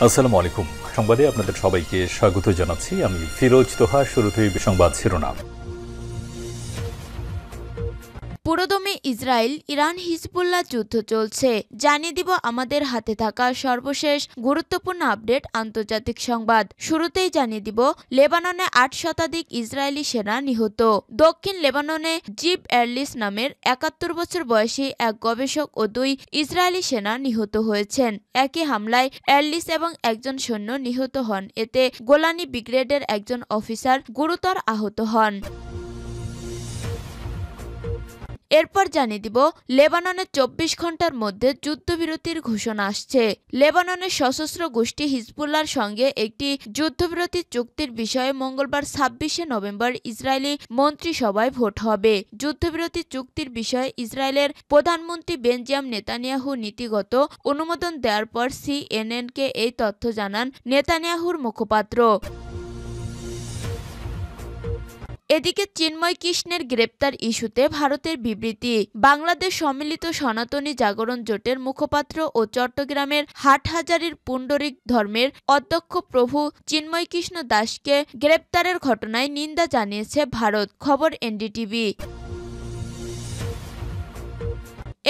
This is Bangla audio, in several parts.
আসসালামু আলাইকুম। সংবাদে আপনাদের সবাইকে স্বাগত জানাচ্ছি। আমি ফিরোজ তোহা। শুরুতেই সংবাদ শিরোনাম। পুরোদমে ইসরায়েল ইরান হিজবুল্লাহ যুদ্ধ চলছে, জানিয়ে দিব আমাদের হাতে থাকা সর্বশেষ গুরুত্বপূর্ণ আপডেট। আন্তর্জাতিক সংবাদ শুরুতেই জানিয়ে দিব লেবাননে ৮ শতাধিক ইসরায়েলি সেনা নিহত। দক্ষিণ লেবাননে জিব এরলিস নামের ৭১ বছর বয়সী এক গবেষক ও ২ ইসরায়েলি সেনা নিহত হয়েছেন। একই হামলায় এরলিস এবং একজন সৈন্য নিহত হন। এতে গোলানি ব্রিগেডের একজন অফিসার গুরুতর আহত হন। এরপর জানিয়ে দিব লেবাননে ২৪ ঘন্টার মধ্যে যুদ্ধবিরতির ঘোষণা আসছে। লেবাননের সশস্ত্র গোষ্ঠী হিজবুল্লাহর সঙ্গে একটি যুদ্ধবিরতি চুক্তির বিষয়ে মঙ্গলবার ২৬শে নভেম্বর ইসরায়েলি মন্ত্রিসভায় ভোট হবে। যুদ্ধবিরতি চুক্তির বিষয়ে ইসরায়েলের প্রধানমন্ত্রী বেঞ্জামিন নেতানিয়াহু নীতিগত অনুমোদন দেওয়ার পর সিএনএনকে এই তথ্য জানান নেতানিয়াহুর মুখপাত্র। এদিকে চিন্ময় কৃষ্ণের গ্রেপ্তার ইস্যুতে ভারতের বিবৃতি। বাংলাদেশ সম্মিলিত সনাতনী জাগরণ জোটের মুখপাত্র ও চট্টগ্রামের হাটহাজারীর পুণ্ডরিক ধর্মের অধ্যক্ষ প্রভু চিন্ময় কৃষ্ণ দাসকে গ্রেপ্তারের ঘটনায় নিন্দা জানিয়েছে ভারত। খবর এনডিটিভি।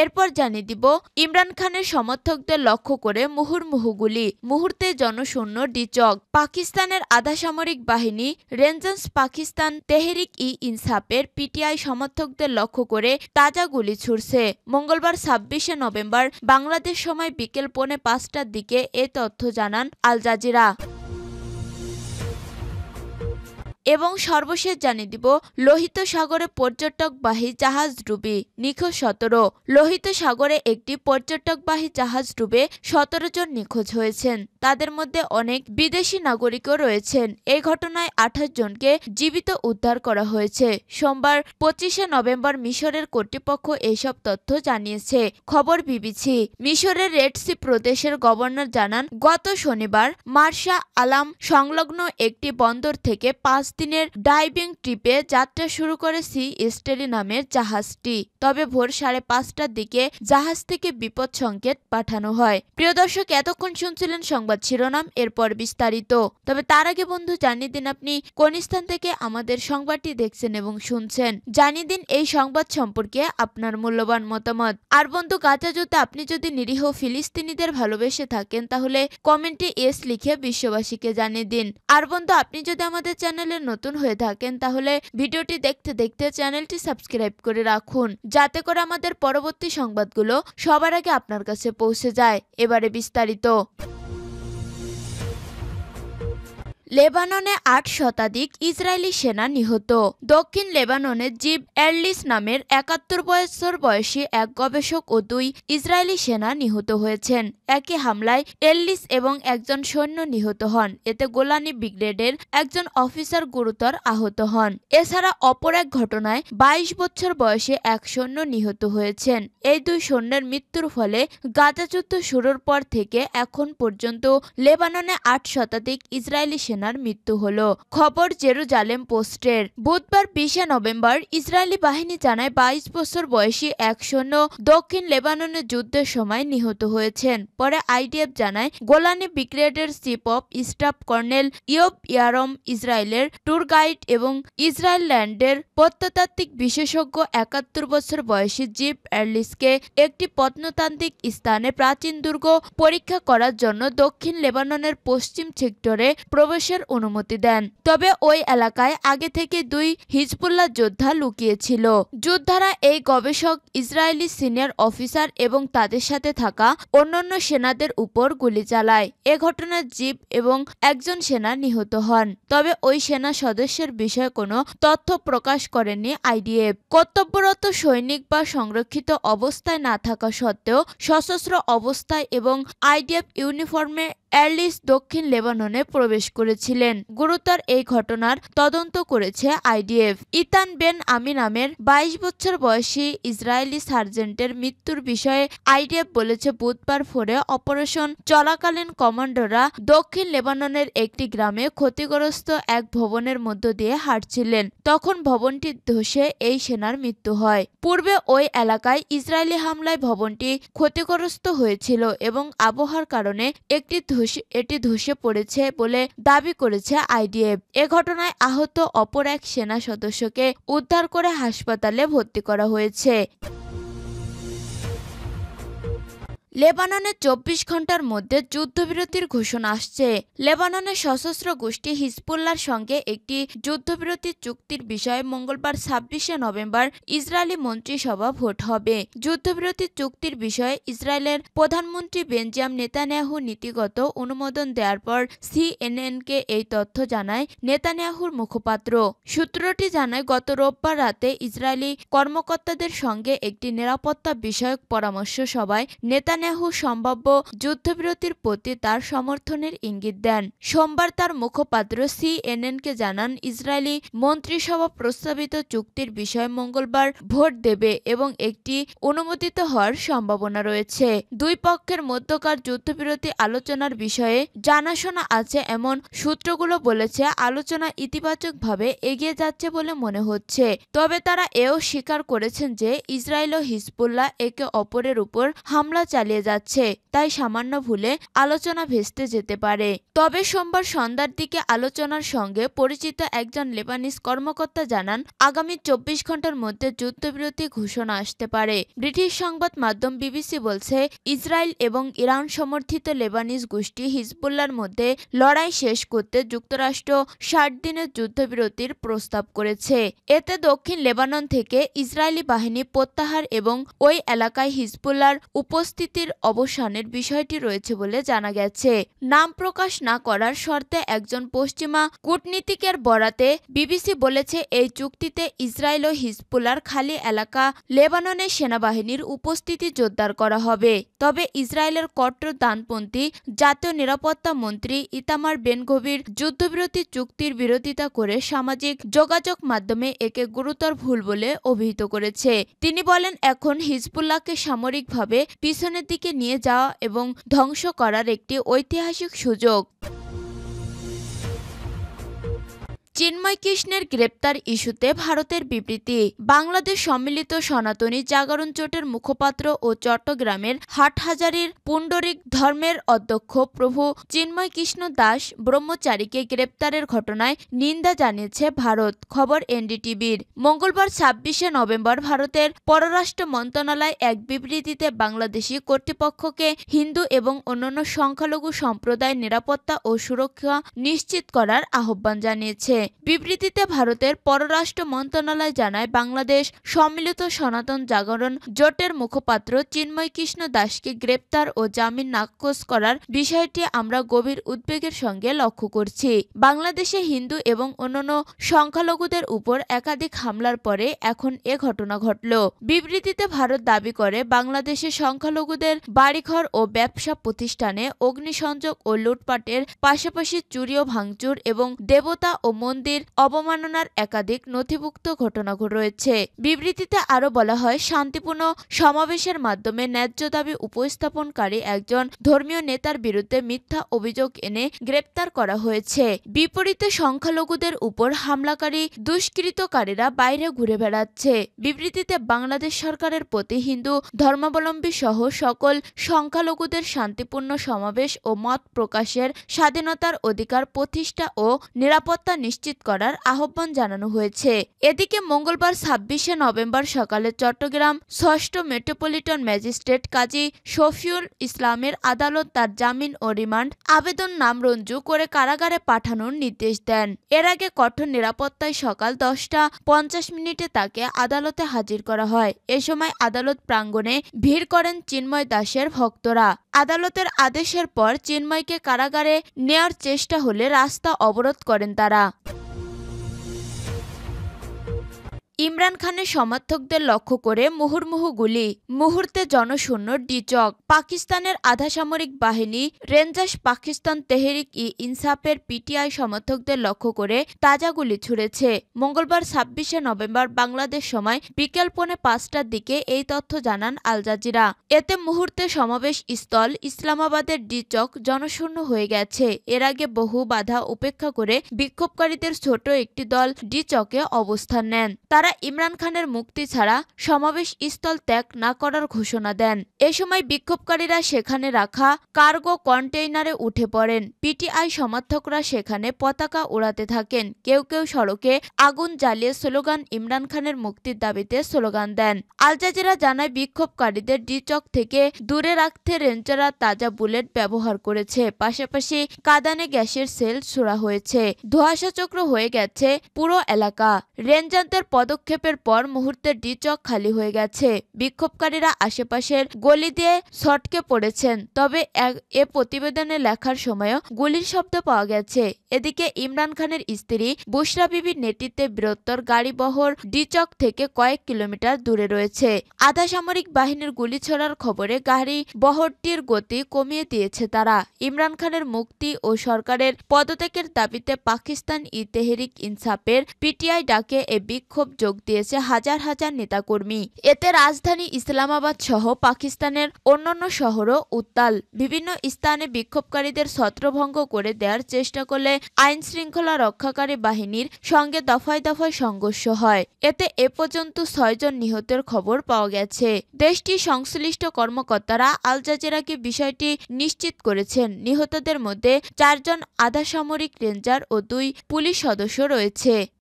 এরপর জানিয়ে দিব ইমরান খানের সমর্থকদের লক্ষ্য করে মুহুর্মুহু গুলি, মুহূর্তে জনশূন্য ডিচক। পাকিস্তানের আধা সামরিক বাহিনী রেঞ্জার্স পাকিস্তান তেহরিক-ই-ইনসাফের পিটিআই সমর্থকদের লক্ষ্য করে তাজা গুলি ছুড়ছে। মঙ্গলবার ২৬শে নভেম্বর বাংলাদেশ সময় বিকেল ৪:৫টার দিকে এ তথ্য জানান আল জাজিরা। এবং সর্বশেষ জানিয়ে দিব লোহিত সাগরে পর্যটকবাহী জাহাজ ডুবি, নিখোঁজ ১৭। লোহিত সাগরে একটি পর্যটকবাহী জাহাজ ডুবে ১৭ জন নিখোঁজ হয়েছেন। তাদের মধ্যে অনেক বিদেশি নাগরিকও রয়েছেন। এই ঘটনায় ২৮ জনকে জীবিত উদ্ধার করা হয়েছে। সোমবার ২৫শে নভেম্বর মিশরের কর্তৃপক্ষ এইসব তথ্য জানিয়েছে। খবর বিবিসি। মিশরের রেড সি প্রদেশের গভর্নর জানান, গত শনিবার মার্শা আলাম সংলগ্ন একটি বন্দর থেকে ৫ দিনের ডাইভিং ট্রিপে যাত্রা শুরু করে সি স্টেলি নামের জাহাজটি। তবে ভোর ৫:৩০টার দিকে জাহাজ থেকে বিপদ সংকেত পাঠানো হয়। প্রিয় দর্শক, এতক্ষণ শুনছিলেন সংবাদ শিরোনাম, এরপর বিস্তারিত। তবে তার আগে বন্ধু জানিয়ে দিন আপনি কোন স্থান থেকে আমাদের সংবাদটি দেখছেন এবং শুনছেন। জানিয়ে দিন এই সংবাদ সম্পর্কে আপনার মূল্যবান মতামত। আর বন্ধু, গাজা যুদ্ধে আপনি যদি নিরীহ ফিলিস্তিনিদের ভালোবেসে থাকেন তাহলে কমেন্টে এস লিখে বিশ্ববাসীকে জানিয়ে দিন। আর বন্ধু, আপনি যদি আমাদের চ্যানেলে নতুন হয়ে থাকেন তাহলে ভিডিওটি দেখতে দেখতে চ্যানেলটি সাবস্ক্রাইব করে রাখুন, যাতে করে আমাদের পরবর্তী সংবাদগুলো সবার আগে আপনার কাছে পৌঁছে যায়। এবারে বিস্তারিত। লেবাননে ৮ শতাধিক ইসরায়েলি সেনা নিহত। দক্ষিণ লেবাননে জিব এরলিস নামের ৭১ বছর বয়সী এক গবেষক ও ২ ইসরায়েলি সেনা নিহত হয়েছেন। একই হামলায় এরলিস এবং একজন সৈন্য নিহত হন। এতে গোলানি ব্রিগেডের একজন অফিসার গুরুতর আহত হন। এছাড়া অপর এক ঘটনায় ২২ বছর বয়সী এক সৈন্য নিহত হয়েছেন। এই ২ সৈন্যের মৃত্যুর ফলে গাজা যুদ্ধ শুরুর পর থেকে এখন পর্যন্ত লেবাননে ৮ শতাধিক ইসরায়েলি সেনার মৃত্যু হলো। খবর জেরুজালেম পোস্টের। বুধবার ২০শে নভেম্বর ইসরায়েলি বাহিনী জানায় ২২ বছর বয়সী এক সৈন্য দক্ষিণ লেবাননে যুদ্ধের সময় নিহত হয়েছেন। পরে আইডিএফ জানায় গোলানি ব্রিগেডের চিফ অফ স্টাফ কর্নেল ইয়োব ইয়ারম ইসরায়েলের ট্যুর গাইড এবং ইসরায়েল ল্যান্ডের প্রত্নতাত্ত্বিক বিশেষজ্ঞ ৭১ বছর বয়সী জিব এরলিসকে একটি প্রত্নতাত্ত্বিক স্থানে প্রাচীন দুর্গ পরীক্ষা করার জন্য দক্ষিণ লেবাননের পশ্চিম সেক্টরে প্রবেশের অনুমতি দেন। তবে ওই এলাকায় আগে থেকে ২ হিজবুল্লাহ যোদ্ধা লুকিয়েছিল। যোদ্ধারা এই গবেষক, ইসরায়েলি সিনিয়র অফিসার এবং তাদের সাথে থাকা অন্যান্য সেনাদের উপর গুলি চালায়। এ ঘটনায় জিব এবং একজন সেনা নিহত হন। তবে ওই সেনা সদস্যের বিষয়ে কোনো তথ্য প্রকাশ করেনি আইডিএফ। কর্তব্যরত সৈনিক বা সংরক্ষিত অবস্থায় না থাকা সত্ত্বেও সশস্ত্র অবস্থায় এবং আইডিএফ ইউনিফর্মে এরলিস দক্ষিণ লেবাননে প্রবেশ করেছিলেন। গুরুতর এই ঘটনার তদন্ত করেছে আইডিএফ। ইতান বেন আমি নামের ২২ বছর বয়সী ইসরায়েলি সার্জেন্টের মৃত্যুর বিষয়ে আইডিএফ বলেছে, বুধবার ভোরে অপারেশন চলাকালীন কমান্ডোরা দক্ষিণ লেবাননের একটি গ্রামে ক্ষতিগ্রস্ত এক ভবনের মধ্য দিয়ে হাঁটছিলেন। তখন ভবনটি ধসে এই সেনার মৃত্যু হয়। পূর্বে ওই এলাকায় ইসরায়েলি হামলায় ভবনটি ক্ষতিগ্রস্ত হয়েছিল এবং আবহাওয়ার কারণে একটি এটি ধসে পড়েছে বলে দাবি করেছে আইডিএফ। এ ঘটনায় আহত অপর এক সেনা সদস্যকে উদ্ধার করে হাসপাতালে ভর্তি করা হয়েছে। লেবাননে 24 ঘন্টার মধ্যে যুদ্ধবিরতির ঘোষণা আসছে। লেবাননের সশস্ত্র গোষ্ঠী হিজবুল্লাহর সঙ্গে একটি যুদ্ধবিরতি চুক্তির বিষয়ে মঙ্গলবার 26শে নভেম্বর ইসরায়েলি মন্ত্রিসভা ভোট হবে। যুদ্ধবিরতি চুক্তির বিষয়ে ইসরায়েলের প্রধানমন্ত্রী বেঞ্জামিন নেতানিয়াহু নীতিগত অনুমোদন দেওয়ার পর সিএনএনকে এই তথ্য জানায় নেতানিয়াহুর মুখপাত্র। সূত্রটি জানায়, গত রোববার রাতে ইসরায়েলি কর্মকর্তাদের সঙ্গে একটি নিরাপত্তা বিষয়ক পরামর্শ সভায় নেতানিয়াহু সম্ভাব্য যুদ্ধবিরতির প্রতি তার সমর্থনের ইঙ্গিত দেন। সোমবার তার মুখপাত্র সিএনএনকে জানান, ইসরায়েলি মন্ত্রিসভা প্রস্তাবিত চুক্তির বিষয়ে মঙ্গলবার ভোট দেবে এবং একটি অনুমোদিত হওয়ার সম্ভাবনা রয়েছে। দুই পক্ষের মধ্যকার যুদ্ধবিরতি আলোচনার বিষয়ে জানাশোনা আছে এমন সূত্রগুলো বলেছে, আলোচনা ইতিবাচকভাবে এগিয়ে যাচ্ছে বলে মনে হচ্ছে। তবে তারা এও স্বীকার করেছেন যে ইসরায়েল ও হিজবুল্লাহ একে অপরের উপর হামলা চালিয়ে যাচ্ছে, তাই সামান্য ভুলে আলোচনা ভেস্তে যেতে পারে। তবে সোমবার সন্ধ্যার দিকে আলোচনার সঙ্গে পরিচিত একজন লেবানিজ কর্মকর্তা জানান, আগামী 24 ঘন্টার মধ্যে যুদ্ধবিরতি ঘোষণা আসতে পারে। ব্রিটিশ সংবাদ মাধ্যম বিবিসি বলছে, ইসরায়েল এবং ইরান সমর্থিত লেবানিজ গোষ্ঠী হিজবুল্লাহর মধ্যে লড়াই শেষ করতে যুক্তরাষ্ট্র 60 দিনের যুদ্ধবিরতির প্রস্তাব করেছে। এতে দক্ষিণ লেবানন থেকে ইসরায়েলি বাহিনী প্রত্যাহার এবং ওই এলাকায় হিজবুল্লাহর উপস্থিতির অবসানের বিষয়টি রয়েছে বলে জানা গেছে। নাম প্রকাশ না করার শর্তে একজন পশ্চিমা কূটনীতিকের বরাতে বিবিসি বলেছে, এই চুক্তিতে ইসরায়েল ও হিজবুল্লাহর খালি এলাকা লেবাননের সেনাবাহিনীর উপস্থিতি জোরদার করা হবে। তবে ইসরায়েলের কট্টর ডানপন্থী জাতীয় নিরাপত্তা মন্ত্রী ইতামার বেন-গভির যুদ্ধবিরতি চুক্তির বিরোধিতা করে সামাজিক যোগাযোগ মাধ্যমে একে গুরুতর ভুল বলে অভিহিত করেছে। তিনি বলেন, এখন হিজবুল্লাহকে সামরিকভাবে পিছনের দিকে নিয়ে যাওয়া এবং ধ্বংস করার একটি ঐতিহাসিক সুযোগ। চিন্ময় কৃষ্ণের গ্রেপ্তার ইস্যুতে ভারতের বিবৃতি। বাংলাদেশ সম্মিলিত সনাতনী জাগরণ জোটের মুখপাত্র ও চট্টগ্রামের হাটহাজারীর পুণ্ডরিক ধর্মের অধ্যক্ষ প্রভু চিন্ময় কৃষ্ণ দাস ব্রহ্মচারীকে গ্রেপ্তারের ঘটনায় নিন্দা জানিয়েছে ভারত। খবর এনডিটিভির। মঙ্গলবার 26শে নভেম্বর ভারতের পররাষ্ট্র মন্ত্রণালয় এক বিবৃতিতে বাংলাদেশি কর্তৃপক্ষকে হিন্দু এবং অন্যান্য সংখ্যালঘু সম্প্রদায়ের নিরাপত্তা ও সুরক্ষা নিশ্চিত করার আহ্বান জানিয়েছে। বিবৃতিতে ভারতের পররাষ্ট্র মন্ত্রণালয় জানায়, বাংলাদেশ সম্মিলিত সনাতন জাগরণ জোটের মুখপাত্র চিন্ময় কৃষ্ণ দাসকে গ্রেপ্তার ও জামিন নাকচ করার বিষয়টি আমরা গভীর উদ্বেগের সঙ্গে লক্ষ্য করছি। বাংলাদেশে হিন্দু এবং অন্যান্য সংখ্যালঘুদের উপর একাধিক হামলার পরে এখন এ ঘটনা ঘটল। বিবৃতিতে ভারত দাবি করে, বাংলাদেশে সংখ্যালঘুদের বাড়িঘর ও ব্যবসা প্রতিষ্ঠানে অগ্নিসংযোগ ও লুটপাটের পাশাপাশি চুরি ও ভাঙচুর এবং দেবতা ও মন্দির অবমাননার একাধিক নথিভুক্ত ঘটনা রয়েছে। বিবৃতিতে আরও বলা হয়, শান্তিপূর্ণ সমাবেশের মাধ্যমে ন্যায্য দাবি উপস্থাপনকারী একজন ধর্মীয় নেতার বিরুদ্ধে মিথ্যা অভিযোগ এনে গ্রেপ্তার করা হয়েছে। বিপরীতে সংখ্যালঘুদের উপর হামলাকারী দুষ্কৃতকারীরা বাইরে ঘুরে বেড়াচ্ছে। বিবৃতিতে বাংলাদেশ সরকারের প্রতি হিন্দু ধর্মাবলম্বী সহ সকল সংখ্যালঘুদের শান্তিপূর্ণ সমাবেশ ও মত প্রকাশের স্বাধীনতার অধিকার প্রতিষ্ঠা ও নিরাপত্তা নিশ্চিত করার আহ্বান জানানো হয়েছে। এদিকে মঙ্গলবার 26শে নভেম্বর সকালে চট্টগ্রাম ৬ষ্ঠ মেট্রোপলিটন ম্যাজিস্ট্রেট কাজী শফিউল ইসলামের আদালত তার জামিন ও রিমান্ড আবেদন নামঞ্জুর করে কারাগারে পাঠানোর নির্দেশ দেন। এর আগে কঠোর নিরাপত্তায় সকাল 10টা 50 তাকে আদালতে হাজির করা হয়। এ সময় আদালত প্রাঙ্গণে ভিড় করেন চিন্ময় দাসের ভক্তরা। আদালতের আদেশের পর চিন্ময়কে কারাগারে নেয়ার চেষ্টা হলে রাস্তা অবরোধ করেন তারা। ইমরান খানের সমর্থকদের লক্ষ্য করে মুহুর্মুহু গুলি, মুহূর্তে জনশূন্য ডিচক। পাকিস্তানের আধাসামরিক বাহিনী রেঞ্জার্স পাকিস্তান তেহরিক ই ইনসাফের পিটিআই সমর্থকদের লক্ষ্য করে তাজা গুলি ছুড়েছে। মঙ্গলবার 26শে নভেম্বর বাংলাদেশ সময় বিকেল 4:45টার দিকে এই তথ্য জানান আল জাজিরা। এতে মুহূর্তে সমাবেশ স্থল ইসলামাবাদের ডিচক জনশূন্য হয়ে গেছে। এর আগে বহু বাধা উপেক্ষা করে বিক্ষোভকারীদের ছোট একটি দল ডিচকে অবস্থান নেন। তারা তারা ইমরান খানের মুক্তি ছাড়া সমাবেশ স্থল ত্যাগ না করার ঘোষণা দেন। এ সময় বিক্ষোভকারীরা সেখানে রাখা কার্গো কন্টেইনারে উঠে পড়েন। পিটিআই সমর্থকরা সেখানে পতাকা উড়াতে থাকেন। কেউ কেউ সড়কে আগুন জ্বালিয়ে স্লোগান ইমরান খানের মুক্তির দাবিতে স্লোগান দেন। আল জাজিরা জানায় বিক্ষোভকারীদের ডিচক থেকে দূরে রাখতে রেঞ্জাররা তাজা বুলেট ব্যবহার করেছে। পাশাপাশি কাঁদানে গ্যাসের সেল ছোড়া হয়েছে। ধোঁয়াশাচক্র হয়ে গেছে পুরো এলাকা। রেঞ্জারদের পদক্ষেপের পর মুহূর্তে ডিচক খালি হয়ে গেছে। বিক্ষোভকারীরা আশেপাশের গলি দিয়ে ছটকে পড়েছেন। তবে এ প্রতিবেদনে লেখার সময়ও গুলির শব্দ পাওয়া গেছে। এদিকে ইমরান খানের স্ত্রী বুশরা বিবির নেতৃত্বে বৃহত্তর গাড়িবহর ডিচক থেকে কয়েক কিলোমিটার দূরে রয়েছে। আধা সামরিক বাহিনীর গুলি ছোড়ার খবরে গাড়ি বহরটির গতি কমিয়ে দিয়েছে তারা। ইমরান খানের মুক্তি ও সরকারের পদত্যাগের দাবিতে পাকিস্তান তেহরিক ইনসাফের পিটিআই ডাকে এ বিক্ষোভ যোগ দিয়েছে হাজার হাজার নেতাকর্মী। এতে রাজধানী ইসলামাবাদ সহ পাকিস্তানের অন্যান্য শহরও উত্তাল। বিভিন্ন স্থানে বিক্ষোভকারীদের ছত্রভঙ্গ করে দেওয়ার চেষ্টা করলে আইন শৃঙ্খলা রক্ষাকারী বাহিনীর সঙ্গে দফায় দফায় সংঘর্ষ হয়। এতে এ পর্যন্ত 6 জন নিহতের খবর পাওয়া গেছে। দেশটির সংশ্লিষ্ট কর্মকর্তারা আল জাজিরাকে বিষয়টি নিশ্চিত করেছেন। নিহতদের মধ্যে 4 জন আধা সামরিক রেঞ্জার ও 2 পুলিশ সদস্য রয়েছে।